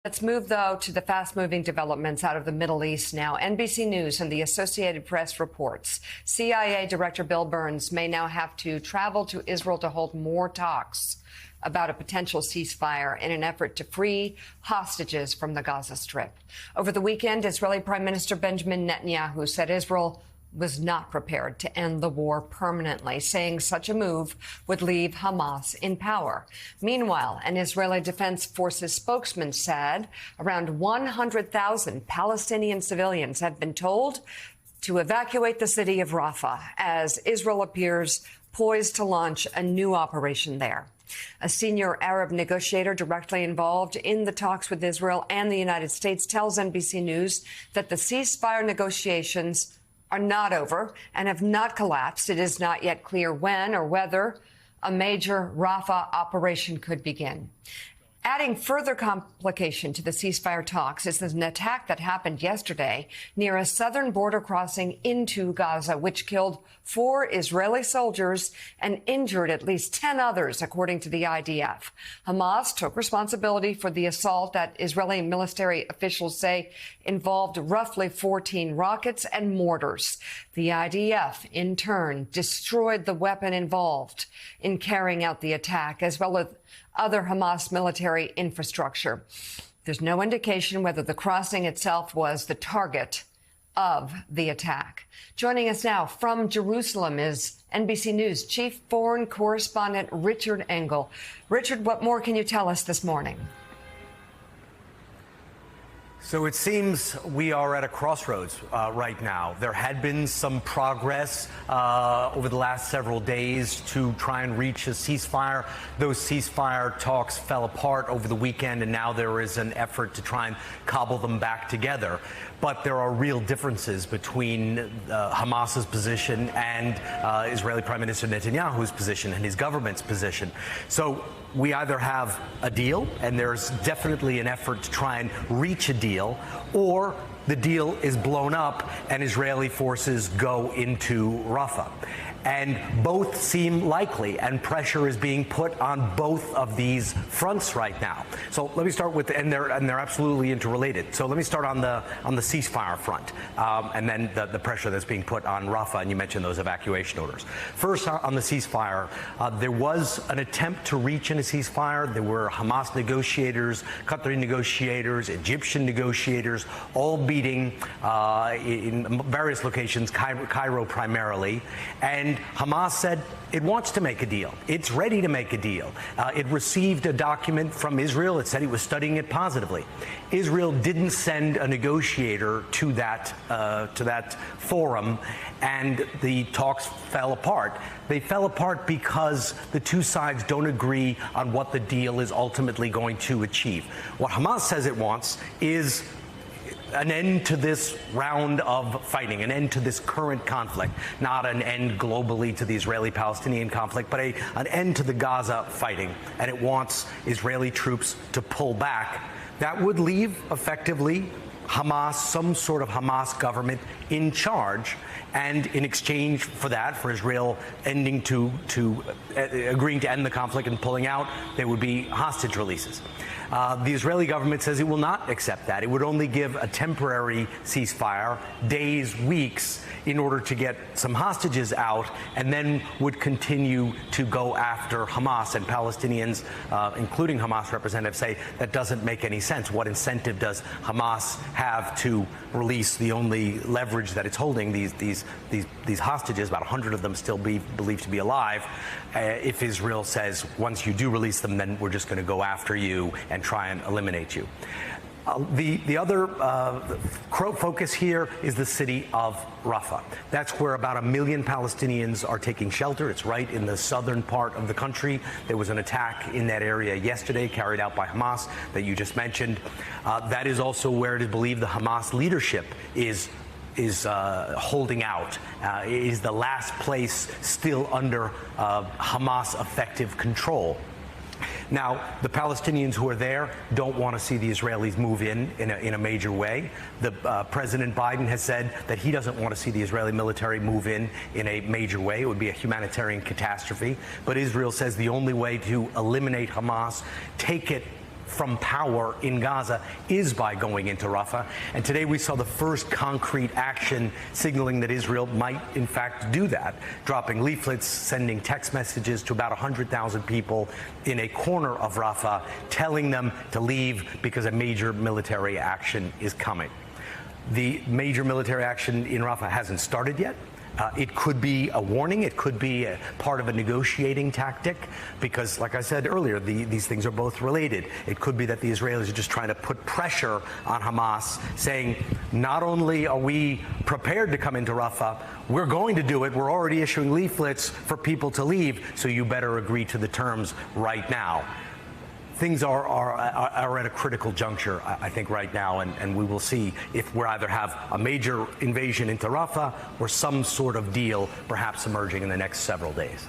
Let's move, though, to the fast-moving developments out of the Middle East now. NBC News and the Associated Press reports CIA Director Bill Burns may now have to travel to Israel to hold more talks about a potential ceasefire in an effort to free hostages from the Gaza Strip. Over the weekend, Israeli Prime Minister Benjamin Netanyahu said Israel was not prepared to end the war permanently, saying such a move would leave Hamas in power. Meanwhile, an Israeli Defense Forces spokesman said around 100,000 Palestinian civilians have been told to evacuate the city of Rafah as Israel appears poised to launch a new operation there. A senior Arab negotiator directly involved in the talks with Israel and the United States tells NBC News that the ceasefire negotiations are not over and have not collapsed. It is not yet clear when or whether a major Rafah operation could begin. Adding further complication to the ceasefire talks is an attack that happened yesterday near a southern border crossing into Gaza, which killed 4 Israeli soldiers and injured at least 10 others, according to the IDF. Hamas took responsibility for the assault that Israeli military officials say involved roughly 14 rockets and mortars. The IDF, in turn, destroyed the weapon involved in carrying out the attack, as well as other Hamas military infrastructure. There's no indication whether the crossing itself was the target of the attack. Joining us now from Jerusalem is NBC News Chief Foreign Correspondent Richard Engel. Richard, what more can you tell us this morning? So it seems we are at a crossroads right now. There had been some progress over the last several days to try and reach a ceasefire. Those ceasefire talks fell apart over the weekend, and now there is an effort to try and cobble them back together. But there are real differences between Hamas's position and Israeli Prime Minister Netanyahu's position and his government's position. So we either have a deal, and there's definitely an effort to try and reach a deal, or the deal is blown up and Israeli forces go into Rafah. And both seem likely, and pressure is being put on both of these fronts right now. So let me start with, and they're absolutely interrelated. So let me start on the ceasefire front, and then the pressure that's being put on Rafah, and you mentioned those evacuation orders. First, on the ceasefire, there was an attempt to reach in a ceasefire. There were Hamas negotiators, Qatari negotiators, Egyptian negotiators, all meeting in various locations, Cairo primarily, and Hamas said it wants to make a deal. It's ready to make a deal. It received a document from Israel. It said it was studying it positively. Israel didn't send a negotiator to that forum, and the talks fell apart. They fell apart because the two sides don't agree on what the deal is ultimately going to achieve. What Hamas says it wants is an end to this round of fighting, an end to this current conflict, not an end globally to the Israeli-Palestinian conflict, but an end to the Gaza fighting. And it wants Israeli troops to pull back. That would leave, effectively, Hamas, some sort of Hamas government in charge. And in exchange for that, for Israel agreeing to end the conflict and pulling out, there would be hostage releases. The Israeli government says it will not accept that. It would only give a temporary ceasefire, days, weeks, in order to get some hostages out, and then would continue to go after Hamas. And Palestinians, including Hamas representatives, say that doesn't make any sense. What incentive does Hamas have to release the only leverage that it's holding, these hostages, about 100 of them still be believed to be alive, if Israel says, once you do release them, then we're just going to go after you and try and eliminate you. The other focus here is the city of Rafah. That's where about 1 million Palestinians are taking shelter. It's right in the southern part of the country. There was an attack in that area yesterday carried out by Hamas that you just mentioned. That is also where it is believed the Hamas leadership is holding out. It is the last place still under Hamas effective control. Now, the Palestinians who are there don't want to see the Israelis move in a major way. President Biden has said that he doesn't want to see the Israeli military move in a major way. It would be a humanitarian catastrophe. But Israel says the only way to eliminate Hamas, take it from power in Gaza is by going into Rafah. And today we saw the first concrete action signaling that Israel might, in fact, do that, dropping leaflets, sending text messages to about 100,000 people in a corner of Rafah, telling them to leave because a major military action is coming. The major military action in Rafah hasn't started yet. It could be a warning. It could be a part of a negotiating tactic because, like I said earlier, these things are both related. It could be that the Israelis are just trying to put pressure on Hamas, saying, not only are we prepared to come into Rafah, we're going to do it. We're already issuing leaflets for people to leave, so you better agree to the terms right now. Things are at a critical juncture, I think, right now, and we will see if we either have a major invasion into Rafah or some sort of deal perhaps emerging in the next several days.